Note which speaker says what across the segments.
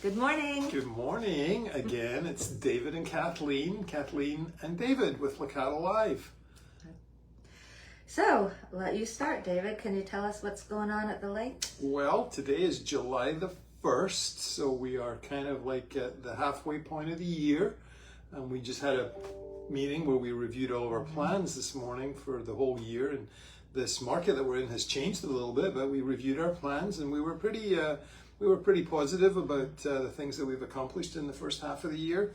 Speaker 1: Good morning.
Speaker 2: Good morning. Again, it's David and Kathleen and David with Licata Live.
Speaker 1: So, let you start, David. Can you tell us what's going on at the lake?
Speaker 2: Well, today is July the 1st, so we are kind of like at the halfway point of the year. And we just had a meeting where we reviewed all of our plans this morning for the whole year. And this market that we're in has changed a little bit, but we reviewed our plans and we were pretty positive about the things that we've accomplished in the first half of the year.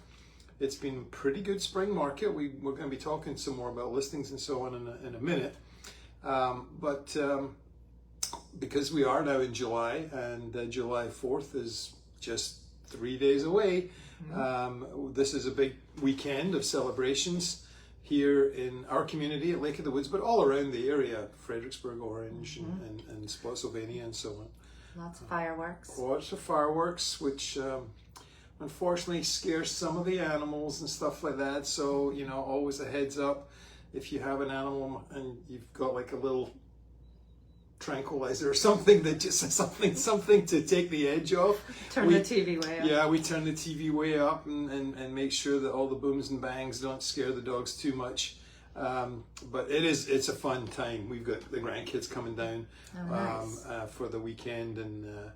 Speaker 2: It's been a pretty good spring market. We're going to be talking some more about listings and so on in a minute. But because we are now in July and July 4th is just 3 days away, this is a big weekend of celebrations here in our community at Lake of the Woods, but all around the area, Fredericksburg, Orange, and Spotsylvania and so on.
Speaker 1: Lots of fireworks.
Speaker 2: Lots of fireworks, which unfortunately scares some of the animals and stuff like that. So, you know, always a heads up if you have an animal and you've got like a little tranquilizer or something that just something to take the edge off.
Speaker 1: Turn the TV way up.
Speaker 2: Yeah, we turn the TV way up and make sure that all the booms and bangs don't scare the dogs too much. But it's a fun time. We've got the grandkids coming down for the weekend, and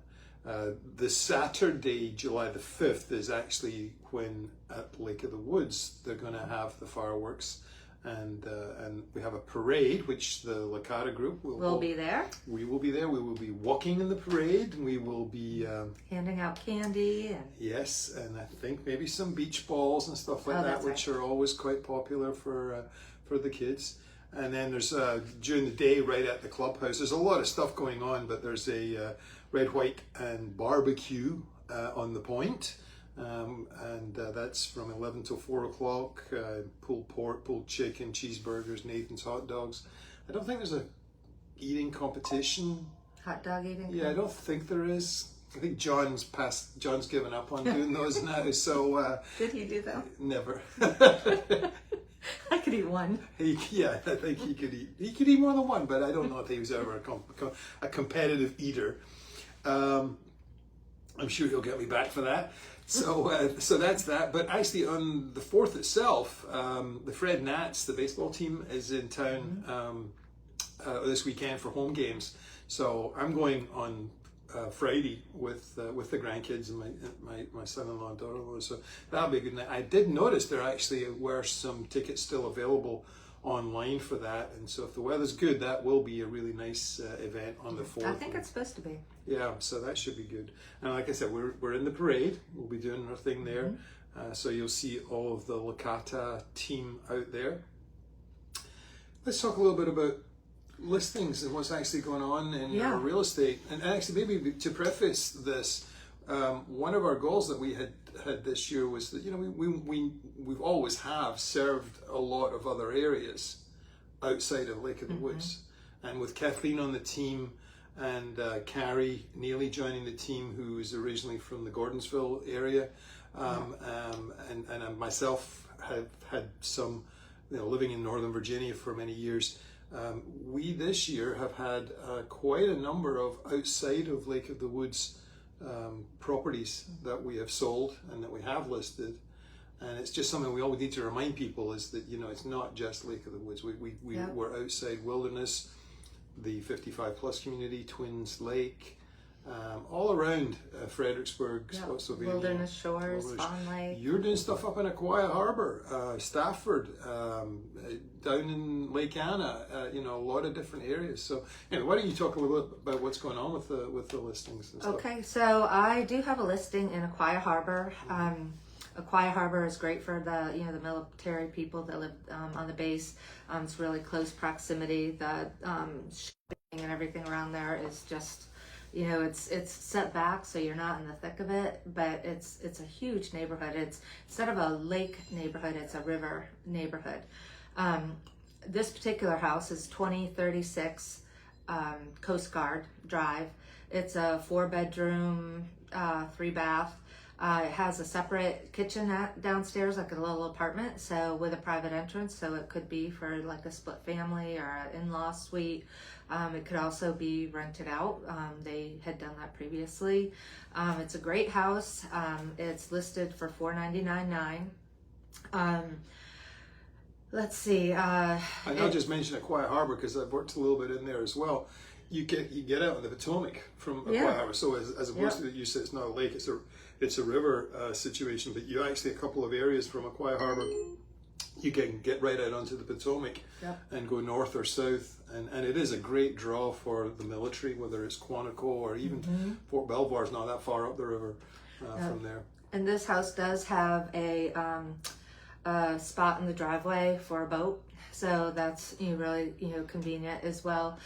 Speaker 2: this Saturday, July the 5th, is actually when at Lake of the Woods they're going to have the fireworks, and we have a parade which the Licata group will
Speaker 1: be there.
Speaker 2: We will be there. We will be walking in the parade. We will be
Speaker 1: handing out candy and
Speaker 2: yes, and I think maybe some beach balls and stuff like that, which are always quite popular for the kids. And then there's during the day right at the clubhouse, there's a lot of stuff going on, but there's a red, white and barbecue on the point, and that's from 11 till 4 o'clock. Pulled pork, pulled chicken, cheeseburgers, Nathan's hot dogs. I don't think there's a eating competition.
Speaker 1: Hot dog eating?
Speaker 2: Yeah, I don't think there is. I think John's given up on doing those now. So
Speaker 1: did he do that?
Speaker 2: Never.
Speaker 1: I could eat one.
Speaker 2: Yeah, I think he could eat. He could eat more than one, but I don't know if he was ever a competitive eater. I'm sure he'll get me back for that. So that's that. But actually, on the 4th itself, the Fred Nats, the baseball team, is in town this weekend for home games. So I'm going on Friday with the grandkids and my son-in-law and daughter-in-law, so that'll be a good night. I did notice there actually were some tickets still available online for that, and so if the weather's good, that will be a really nice event on the 4th.
Speaker 1: I think it's supposed to be.
Speaker 2: Yeah, so that should be good. And like I said, we're in the parade. We'll be doing our thing there, so you'll see all of the Licata team out there. Let's talk a little bit about listings and what's actually going on in real estate. And actually, maybe to preface this, one of our goals that we had this year was that, you know, we've always have served a lot of other areas outside of Lake of the Woods. And with Kathleen on the team and Carrie Neely joining the team, who is originally from the Gordonsville area, and myself have had some, you know, living in Northern Virginia for many years. We this year have had quite a number of outside of Lake of the Woods properties that we have sold and that we have listed, and it's just something we always need to remind people is that, you know, it's not just Lake of the Woods. We're outside Wilderness, the 55 plus community, Twins Lake, all around Fredericksburg, Spotsylvania,
Speaker 1: Wilderness Shores, Fawn Lake.
Speaker 2: You're doing stuff up in Aquia Harbor, Stafford, down in Lake Anna, you know, a lot of different areas. So anyway, why don't you talk a little bit about what's going on with the listings and stuff?
Speaker 1: Okay, so I do have a listing in Aquia Harbor. Aquia Harbor is great for the the military people that live on the base. It's really close proximity. The shipping and everything around there is just, you know, it's set back, so you're not in the thick of it, but it's a huge neighborhood. It's instead of a lake neighborhood, it's a river neighborhood. This particular house is 2036 Coast Guard Drive. It's a 4-bedroom, 3-bath. It has a separate kitchen downstairs, like a little apartment, so with a private entrance, so it could be for like a split family or an in-law suite. It could also be rented out. They had done that previously. It's a great house. It's listed for $499,900. Let's see.
Speaker 2: I'll just mention Aquia Harbor because I've worked a little bit in there as well. You get out in the Potomac from Aquia Harbor, so as opposed to you said it's not a lake, it's a river situation. But you actually a couple of areas from Aquia Harbor, you can get right out onto the Potomac and go north or south, and it is a great draw for the military, whether it's Quantico or even Fort Belvoir is not that far up the river from there.
Speaker 1: And this house does have a spot in the driveway for a boat, so that's really convenient as well.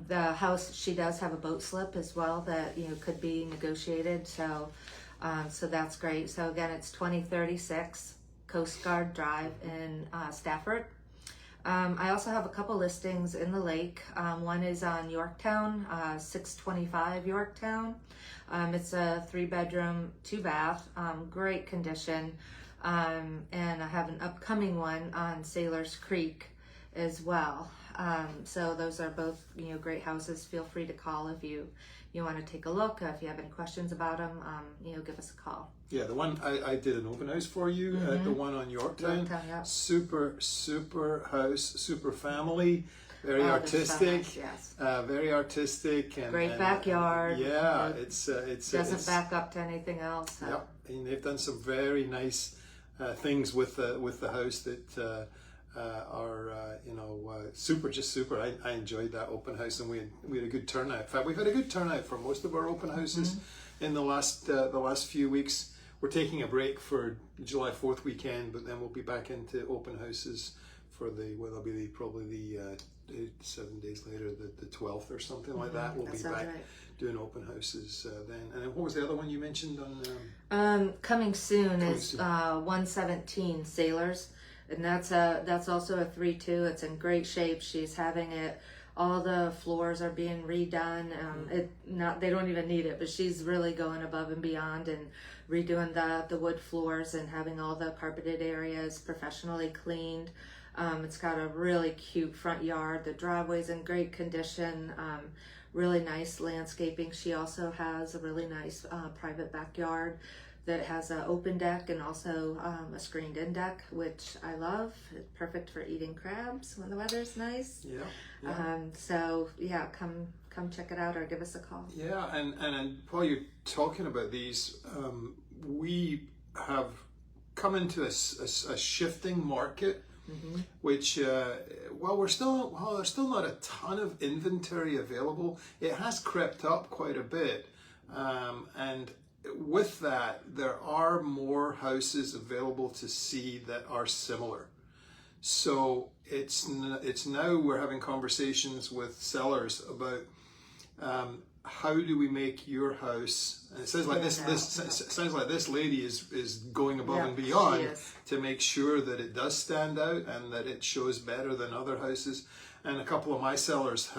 Speaker 1: The house, she does have a boat slip as well that could be negotiated, so that's great. So again, it's 2036 Coast Guard Drive in Stafford. I also have a couple listings in the lake. One is on Yorktown, 625 Yorktown. It's a 3-bedroom, 2-bath, great condition. And I have an upcoming one on Sailors Creek as well. So those are both, great houses. Feel free to call if you want to take a look. If you have any questions about them, give us a call.
Speaker 2: Yeah, the one I did an open house for you at the one on Yorktown. Super house, super family, very artistic,
Speaker 1: so nice, yes.
Speaker 2: Very artistic and
Speaker 1: great backyard.
Speaker 2: Yeah, it
Speaker 1: doesn't back up to anything else. So.
Speaker 2: Yeah, and they've done some very nice things with the house that are super. I enjoyed that open house, and we had a good turnout. In fact, we've had a good turnout for most of our open houses in the last few weeks. We're taking a break for July 4th weekend, but then we'll be back into open houses for that'll be probably the 7 days later, the 12th or something like that. We'll be back doing open houses then. And then what was the other one you mentioned on?
Speaker 1: Coming soon is 117 Sailors, and that's also a 3-2. It's in great shape. She's having it. All the floors are being redone. They don't even need it, but she's really going above and beyond and redoing the wood floors and having all the carpeted areas professionally cleaned. It's got a really cute front yard. The driveway's in great condition. Really nice landscaping. She also has a really nice private backyard that has an open deck and also a screened-in deck, which I love. It's perfect for eating crabs when the weather's nice. So come check it out or give us a call.
Speaker 2: Yeah, and while you're talking about these, we have come into a shifting market. Which there's still not a ton of inventory available, it has crept up quite a bit, and with that there are more houses available to see that are similar. So it's now we're having conversations with sellers about how do we make your house, and it says like this sounds like this lady is going above and beyond to make sure that it does stand out and that it shows better than other houses. And a couple of my sellers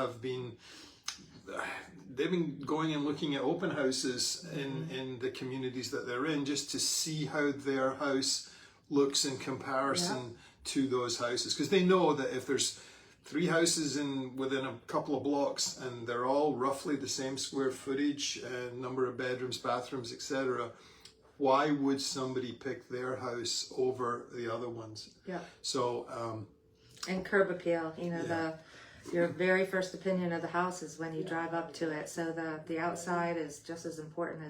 Speaker 2: they've been going and looking at open houses in the communities that they're in, just to see how their house looks in comparison to those houses, because they know that if there's 3 houses within a couple of blocks and they're all roughly the same square footage and number of bedrooms, bathrooms, etc., why would somebody pick their house over the other ones? So
Speaker 1: and curb appeal, your very first opinion of the house is when you drive up to it, so the outside is just as important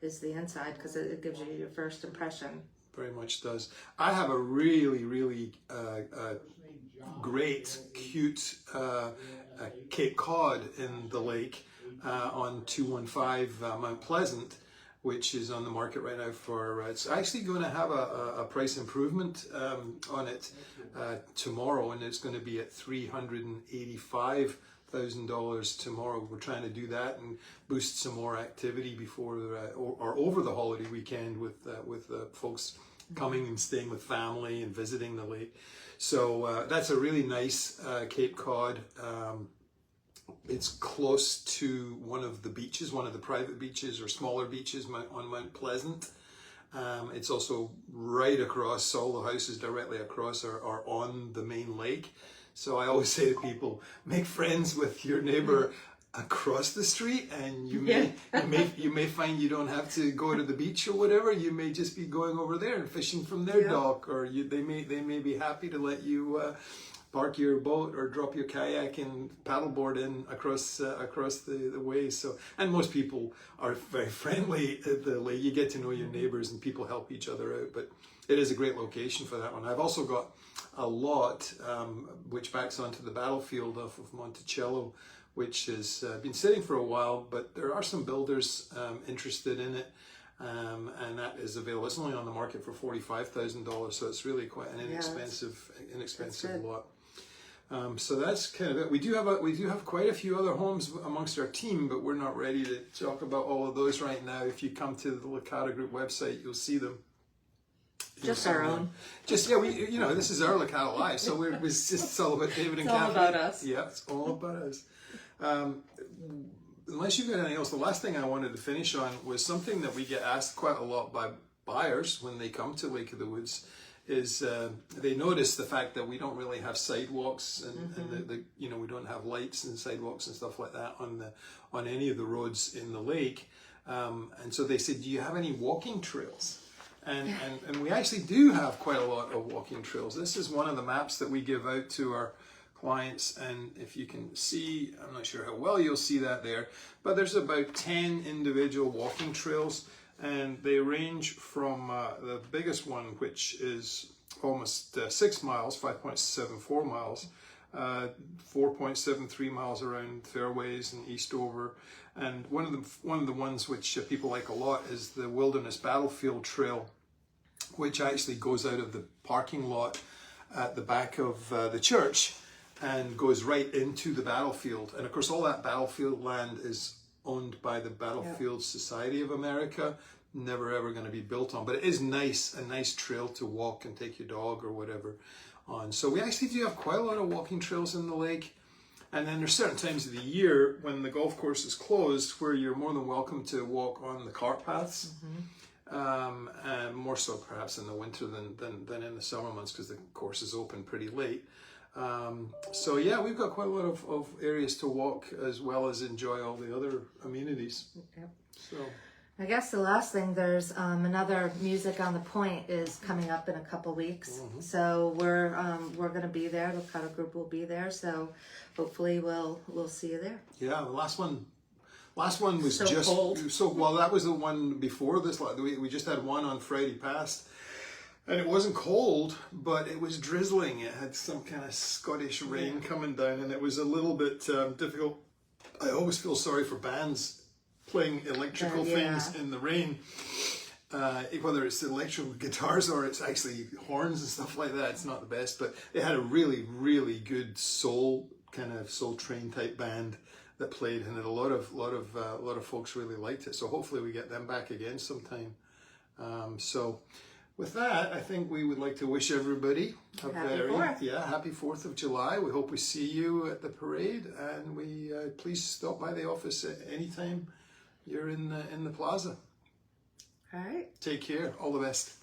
Speaker 1: as the inside, because it gives you your first impression.
Speaker 2: Very much does. I have a really great, cute Cape Cod in the lake on 215 Mount Pleasant, which is on the market right now for, it's actually going to have a price improvement on it tomorrow, and it's going to be at $385,000 tomorrow. We're trying to do that and boost some more activity before or over the holiday weekend with folks coming and staying with family and visiting the lake. So that's a really nice Cape Cod. It's close to one of the beaches, one of the private beaches or smaller beaches on Mount Pleasant. It's also right across, all the houses directly across are on the main lake. So I always say to people, make friends with your neighbor across the street, and you may find you don't have to go to the beach or whatever. You may just be going over there and fishing from their dock, or they may be happy to let you park your boat or drop your kayak and paddleboard in across the way. So, and most people are very friendly at the lake. You get to know your neighbors, and people help each other out. But it is a great location for that one. I've also got a lot which backs onto the battlefield off of Monticello, which has been sitting for a while, but there are some builders interested in it. And that is available. It's only on the market for $45,000, so it's really quite an inexpensive lot. So that's kind of it. We do have quite a few other homes amongst our team, but we're not ready to talk about all of those right now. If you come to the Licata Group website, you'll see them.
Speaker 1: Just our own.
Speaker 2: This is our Licata Live, so it's all about David and
Speaker 1: It's all
Speaker 2: Kathy.
Speaker 1: about us.
Speaker 2: Yeah, it's all about us. Unless you've got anything else, the last thing I wanted to finish on was something that we get asked quite a lot by buyers when they come to Lake of the Woods. Is they notice the fact that we don't really have sidewalks and we don't have lights and sidewalks and stuff like that on any of the roads in the lake, and so they said, do you have any walking trails? And we actually do have quite a lot of walking trails. This is one of the maps that we give out to our clients, and if you can see, I'm not sure how well you'll see that there, but there's about 10 individual walking trails, and they range from the biggest one, which is almost 6 miles, 5.74 miles, 4.73 miles around fairways and Eastover. And one of the ones which people like a lot is the Wilderness Battlefield Trail, which actually goes out of the parking lot at the back of the church and goes right into the battlefield. And of course, all that battlefield land is owned by the Battlefield Society of America. Never ever going to be built on, but it is a nice trail to walk and take your dog or whatever on. So we actually do have quite a lot of walking trails in the lake. And then there's certain times of the year when the golf course is closed where you're more than welcome to walk on the cart paths. And more so perhaps in the winter than in the summer months, because the course is open pretty late. So yeah, we've got quite a lot of areas to walk as well as enjoy all the other amenities. So
Speaker 1: I guess the last thing, there's another Music on the Point is coming up in a couple weeks. So we're going to be there. The Licata Group will be there. So hopefully we'll see you there.
Speaker 2: Yeah, the last one was
Speaker 1: So
Speaker 2: just
Speaker 1: cold.
Speaker 2: well. That was the one before this. We just had one on Friday past, and it wasn't cold, but it was drizzling. It had some kind of Scottish rain coming down, and it was a little bit difficult. I always feel sorry for bands playing electrical things in the rain, whether it's electrical guitars or it's actually horns and stuff like that. It's not the best, but it had a really, really good soul train type band that played, and a lot of folks really liked it. So hopefully we get them back again sometime. So with that, I think we would like to wish everybody a happy 4th of July. We hope we see you at the parade, and we please stop by the office at any time you're in the plaza.
Speaker 1: All right.
Speaker 2: Take care. All the best.